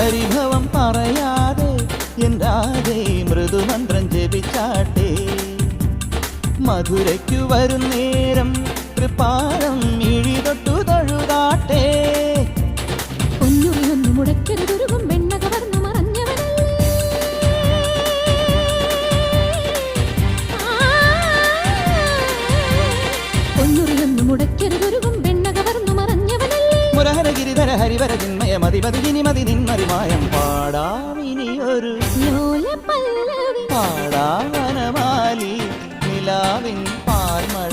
പരിഭവം പറയാതെ എന്താതെ മൃദുമന്ത്രം ജപിച്ചാട്ടെ മധുരയ്ക്കു വരും നേരം കൃപാരം മിഴി തൊട്ടു തൊഴുതാട്ടെ പൊന്നുറിയൊന്നു മുടക്കരുതൊരുകും വെണ്ണ കവർന്നു മറഞ്ഞവനല്ലേ പൊന്നുറിയൊന്നു മുടക്കരുതൊരുകും വെണ്ണ കവർന്നു മറഞ്ഞവനല്ലേ മുരഹരഗിരിധര ഹരിവര ചിന്മയ മതിമതിനി മതി നിന്മറിമായം പാടാമിനിയൊരു ലോല പല്ലവി പാടാവനമാലി നിലാവിൻ പാർമഴ